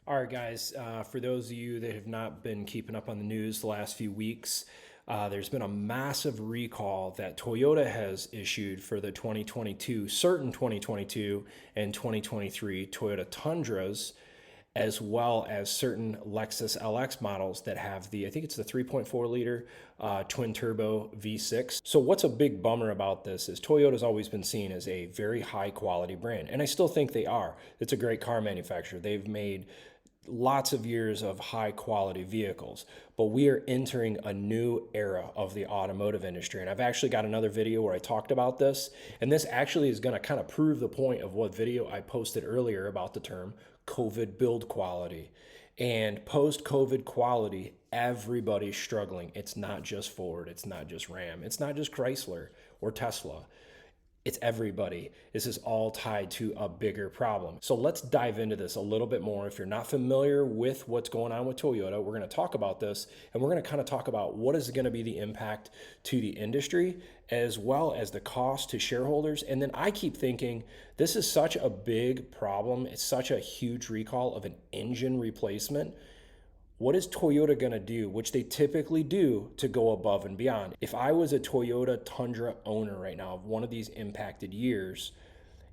All right, guys, for those of you that have not been keeping up on the news the last few weeks, there's been a massive recall that Toyota has issued for the 2022, certain 2022 and 2023 Toyota Tundras, as well as certain Lexus LX models that have I think it's the 3.4 liter twin turbo V6. So what's a big bummer about this is Toyota's always been seen as a very high quality brand, and I still think they are. It's a great car manufacturer. They've made lots of years of high quality vehicles, but we are entering a new era of the automotive industry. And I've actually got another video where I talked about this, and this actually is going to kind of prove the point of what video I posted earlier about the term COVID build quality. And post COVID quality, everybody's struggling. It's not just Ford, it's not just Ram, it's not just Chrysler or Tesla. It's everybody. This is all tied to a bigger problem. So let's dive into this a little bit more. If you're not familiar with what's going on with Toyota, we're going to talk about this, and we're going to kind of talk about what is going to be the impact to the industry as well as the cost to shareholders. And then I keep thinking this is such a big problem. It's such a huge recall of an engine replacement. What is Toyota going to do, which they typically do, to go above and beyond? If I was a Toyota Tundra owner right now of one of these impacted years,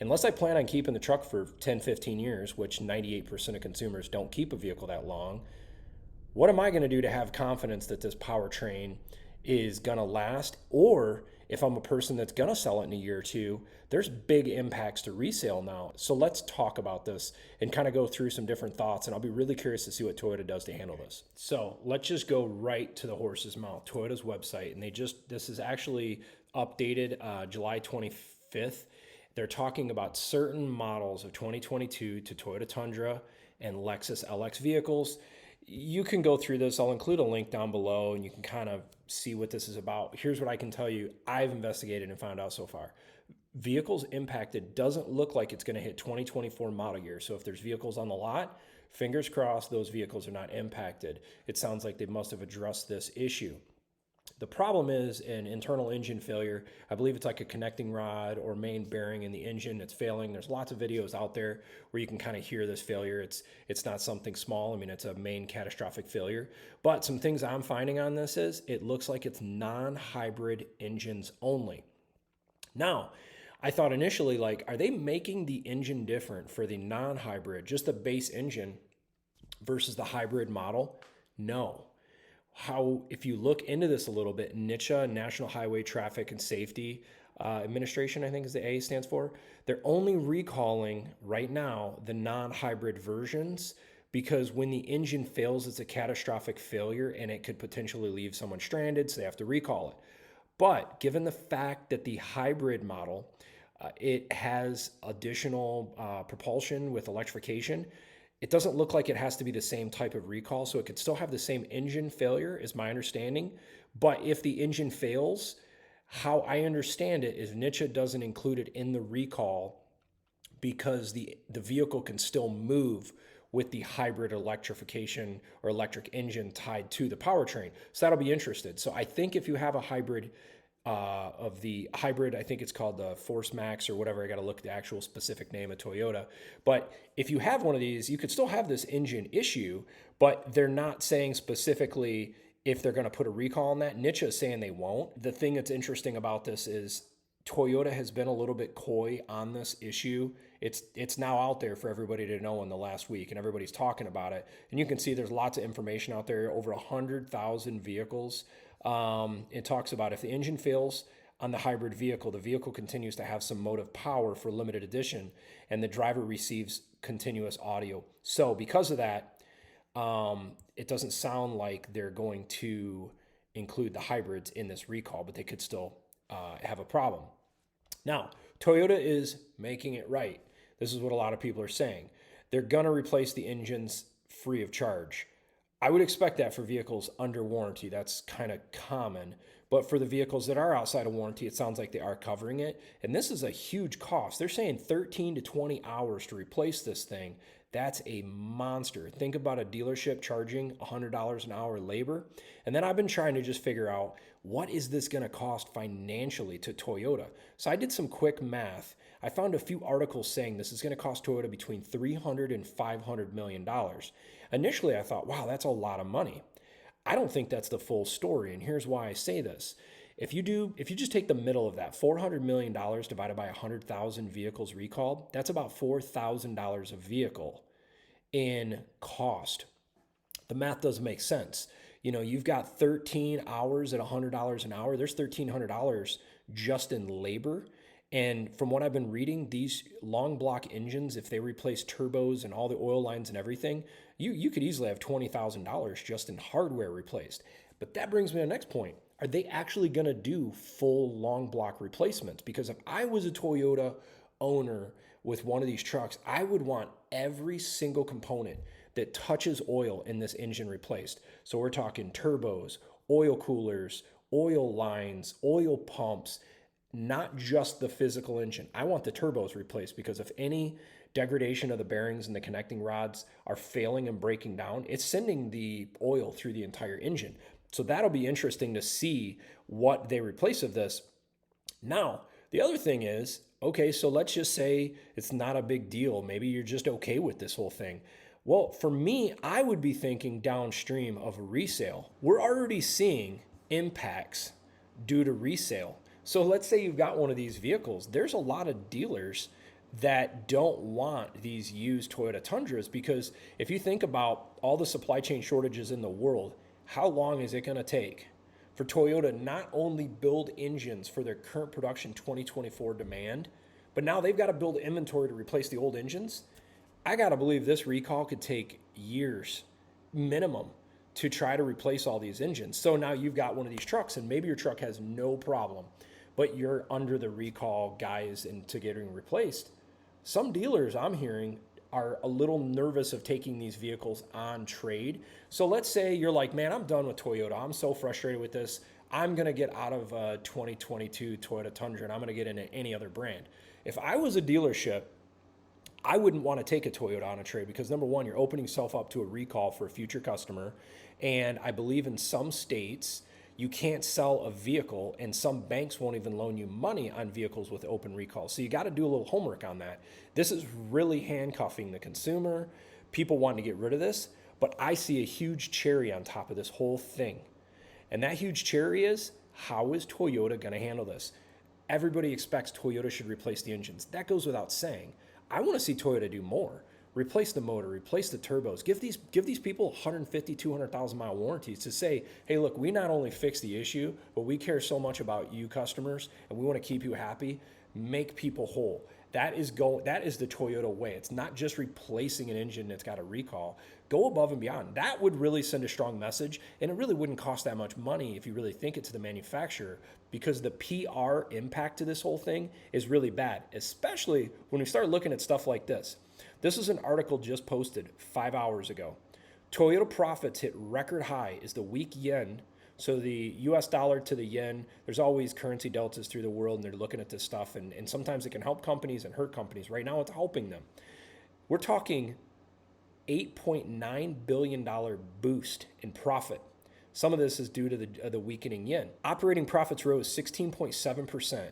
unless I plan on keeping the truck for 10, 15 years, which 98% of consumers don't keep a vehicle that long, what am I going to do to have confidence that this powertrain is going to last? Or if I'm a person that's going to sell it in a year or two, there's big impacts to resale now. So let's talk about this and kind of go through some different thoughts. And I'll be really curious to see what Toyota does to handle this. So let's just go right to the horse's mouth, Toyota's website. And this is actually updated July 25th. They're talking about certain models of 2022 to Toyota Tundra and Lexus LX vehicles. You can go through this. I'll include a link down below and you can kind of see what this is about. Here's what I can tell you I've investigated and found out so far. Vehicles impacted doesn't look like it's going to hit 2024 model year. So if there's vehicles on the lot, fingers crossed those vehicles are not impacted. It sounds like they must have addressed this issue. The problem is an internal engine failure. I believe it's like a connecting rod or main bearing in the engine that's failing. There's lots of videos out there where you can kind of hear this failure. It's not something small. I mean, it's a main catastrophic failure. But some things I'm finding on this is it looks like it's non-hybrid engines only. Now, I thought initially, like, are they making the engine different for the non-hybrid, just the base engine versus the hybrid model? No. If you look into this a little bit, NHTSA, National Highway Traffic and Safety Administration, I think is the A stands for, they're only recalling right now the non-hybrid versions because when the engine fails, it's a catastrophic failure and it could potentially leave someone stranded, so they have to recall it. But given the fact that the hybrid model, it has additional propulsion with electrification, it doesn't look like it has to be the same type of recall, so it could still have the same engine failure, is my understanding. But if the engine fails, how I understand it is NHTSA doesn't include it in the recall because the vehicle can still move with the hybrid electrification or electric engine tied to the powertrain. So that'll be interesting. So I think if you have a hybrid of the hybrid, I think it's called the Force Max or whatever. I got to look at the actual specific name of Toyota. But if you have one of these, you could still have this engine issue, but they're not saying specifically if they're going to put a recall on that. NHTSA is saying they won't. The thing that's interesting about this is Toyota has been a little bit coy on this issue. It's now out there for everybody to know in the last week, and everybody's talking about it. And you can see there's lots of information out there, over 100,000 vehicles. It talks about if the engine fails on the hybrid vehicle, the vehicle continues to have some motive power for limited edition, and the driver receives continuous audio. So because of that, it doesn't sound like they're going to include the hybrids in this recall, but they could still have a problem. Now, Toyota is making it right. This is what a lot of people are saying. They're going to replace the engines free of charge. I would expect that for vehicles under warranty. That's kind of common. But for the vehicles that are outside of warranty, it sounds like they are covering it. And this is a huge cost. They're saying 13 to 20 hours to replace this thing. That's a monster. Think about a dealership charging $100 an hour labor. And then I've been trying to just figure out, what is this going to cost financially to Toyota? So I did some quick math. I found a few articles saying this is going to cost Toyota between $300 and $500 million. Initially, I thought, wow, that's a lot of money. I don't think that's the full story, and here's why I say this. If you just take the middle of that, $400 million divided by 100,000 vehicles recalled, that's about $4,000 a vehicle in cost. The math doesn't make sense. You know, you've got 13 hours at $100 an hour. There's $1,300 just in labor. And from what I've been reading, these long block engines, if they replace turbos and all the oil lines and everything, you could easily have $20,000 just in hardware replaced. But that brings me to the next point. Are they actually going to do full long block replacements? Because if I was a Toyota owner with one of these trucks, I would want every single component that touches oil in this engine replaced. So we're talking turbos, oil coolers, oil lines, oil pumps, not just the physical engine. I want the turbos replaced, because if any degradation of the bearings and the connecting rods are failing and breaking down, it's sending the oil through the entire engine. So that'll be interesting to see what they replace of this. Now, the other thing is, okay, so let's just say it's not a big deal. Maybe you're just okay with this whole thing. Well, for me, I would be thinking downstream of resale. We're already seeing impacts due to resale. So let's say you've got one of these vehicles. There's a lot of dealers that don't want these used Toyota Tundras, because if you think about all the supply chain shortages in the world, how long is it going to take for Toyota not only build engines for their current production 2024 demand, but now they've got to build inventory to replace the old engines? I got to believe this recall could take years minimum to try to replace all these engines. So now you've got one of these trucks, and maybe your truck has no problem, but you're under the recall guys into getting replaced. Some dealers I'm hearing are a little nervous of taking these vehicles on trade. So let's say you're like, man, I'm done with Toyota. I'm so frustrated with this. I'm going to get out of a 2022 Toyota Tundra and I'm going to get into any other brand. If I was a dealership, I wouldn't want to take a Toyota on a trade, because number one, you're opening yourself up to a recall for a future customer. And I believe in some states, you can't sell a vehicle, and some banks won't even loan you money on vehicles with open recalls. So you got to do a little homework on that. This is really handcuffing the consumer. People want to get rid of this, but I see a huge cherry on top of this whole thing. And that huge cherry is, how is Toyota going to handle this? Everybody expects Toyota should replace the engines. That goes without saying. I want to see Toyota do more. Replace the motor, replace the turbos, give these people 150, 200,000 mile warranties to say, hey, look, we not only fix the issue, but we care so much about you customers and we want to keep you happy. Make people whole. That is the Toyota way. It's not just replacing an engine that's got a recall. Go above and beyond. That would really send a strong message, and it really wouldn't cost that much money if you really think it to the manufacturer, because the PR impact to this whole thing is really bad, especially when we start looking at stuff like this. This is an article just posted 5 hours ago. Toyota profits hit record high as the weak yen. So the US dollar to the yen, there's always currency deltas through the world, and they're looking at this stuff. And sometimes it can help companies and hurt companies. Right now it's helping them. We're talking $8.9 billion boost in profit. Some of this is due to the weakening yen. Operating profits rose 16.7%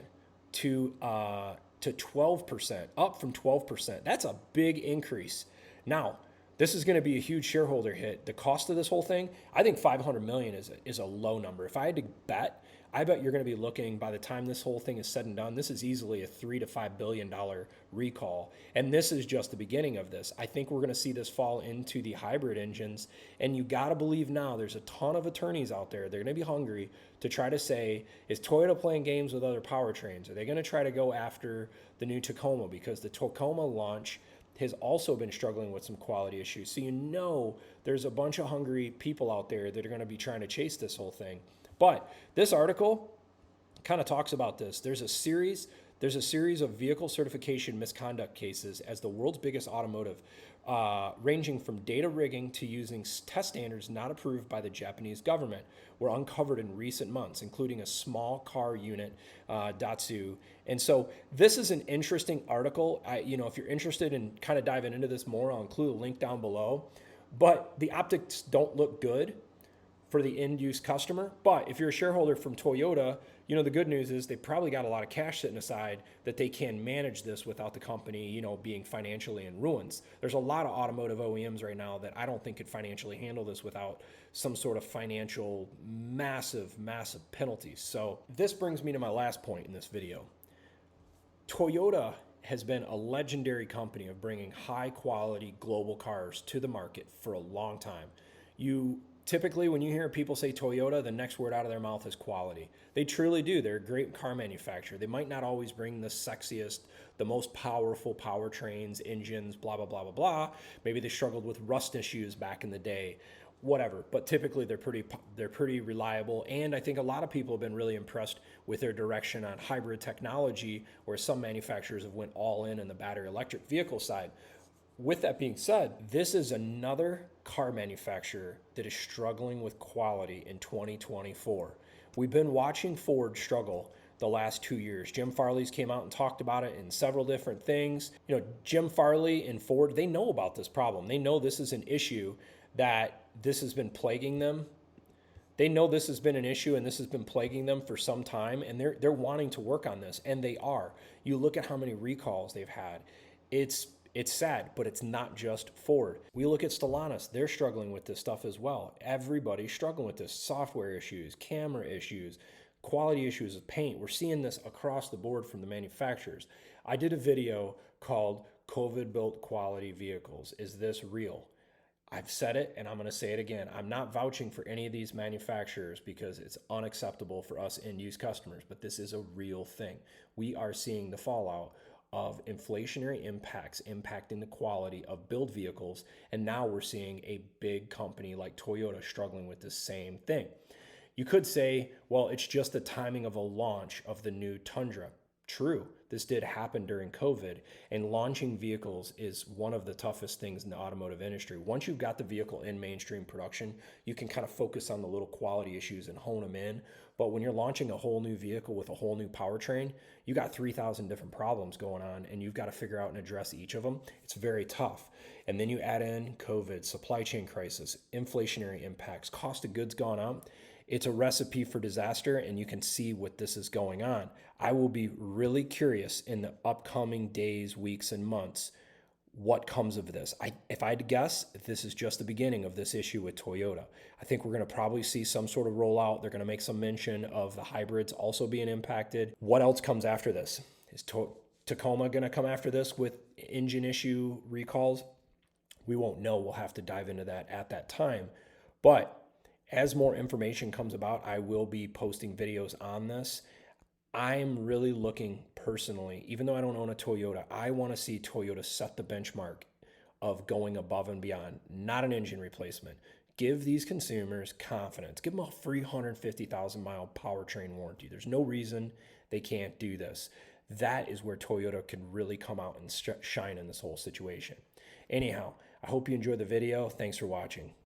to 12%, up from 12%. That's a big increase. Now, this is going to be a huge shareholder hit. The cost of this whole thing, I think $500 million is a low number. If I had to bet, I bet you're going to be looking, by the time this whole thing is said and done, this is easily a $3 to $5 billion recall. And this is just the beginning of this. I think we're going to see this fall into the hybrid engines. And you got to believe now there's a ton of attorneys out there. They're going to be hungry to try to say, is Toyota playing games with other powertrains? Are they going to try to go after the new Tacoma? Because the Tacoma launch has also been struggling with some quality issues. So you know there's a bunch of hungry people out there that are going to be trying to chase this whole thing. But this article kind of talks about this. There's a series There's a series of vehicle certification misconduct cases as the world's biggest automotive, ranging from data rigging to using test standards not approved by the Japanese government, were uncovered in recent months, including a small car unit, Datsu. And so this is an interesting article. If you're interested in kind of diving into this more, I'll include a link down below. But the optics don't look good for the end use customer. But if you're a shareholder from Toyota, the good news is they probably got a lot of cash sitting aside that they can manage this without the company, being financially in ruins. There's a lot of automotive OEMs right now that I don't think could financially handle this without some sort of financial massive penalties. So this brings me to my last point in this video. Toyota has been a legendary company of bringing high quality global cars to the market for a long time. Typically, when you hear people say Toyota, the next word out of their mouth is quality. They truly do. They're a great car manufacturer. They might not always bring the sexiest, the most powerful powertrains, engines, blah, blah, blah, blah, blah. Maybe they struggled with rust issues back in the day, whatever. But typically, they're pretty reliable. And I think a lot of people have been really impressed with their direction on hybrid technology, where some manufacturers have went all in the battery electric vehicle side. With that being said, this is another car manufacturer that is struggling with quality in 2024. We've been watching Ford struggle the last 2 years. Jim Farley's came out and talked about it in several different things. Jim Farley and Ford, they know about this problem. They know this is an issue, that this has been plaguing them. They know this has been an issue and this has been plaguing them for some time, and they're wanting to work on this, and they are. You look at how many recalls they've had. It's sad, but it's not just Ford. We look at Stellantis, they're struggling with this stuff as well. Everybody's struggling with this. Software issues, camera issues, quality issues of paint. We're seeing this across the board from the manufacturers. I did a video called COVID-built quality vehicles. Is this real? I've said it and I'm going to say it again. I'm not vouching for any of these manufacturers because it's unacceptable for us end-use customers, but this is a real thing. We are seeing the fallout of inflationary impacts impacting the quality of build vehicles. And now we're seeing a big company like Toyota struggling with the same thing. You could say, well, it's just the timing of a launch of the new Tundra. True, this did happen during COVID, and launching vehicles is one of the toughest things in the automotive industry. Once you've got the vehicle in mainstream production, you can kind of focus on the little quality issues and hone them in. But when you're launching a whole new vehicle with a whole new powertrain, you got 3,000 different problems going on, and you've got to figure out and address each of them. It's very tough. And then you add in COVID, supply chain crisis, inflationary impacts, cost of goods gone up. It's a recipe for disaster, and you can see what this is going on. I will be really curious in the upcoming days, weeks, and months what comes of this. If I had to guess, this is just the beginning of this issue with Toyota. I think we're going to probably see some sort of rollout. They're going to make some mention of the hybrids also being impacted. What else comes after this? Is Tacoma going to come after this with engine issue recalls? We won't know. We'll have to dive into that at that time. But as more information comes about, I will be posting videos on this. I'm really looking personally, even though I don't own a Toyota, I want to see Toyota set the benchmark of going above and beyond, not an engine replacement. Give these consumers confidence. Give them a 350,000 mile powertrain warranty. There's no reason they can't do this. That is where Toyota can really come out and shine in this whole situation. Anyhow, I hope you enjoyed the video. Thanks for watching.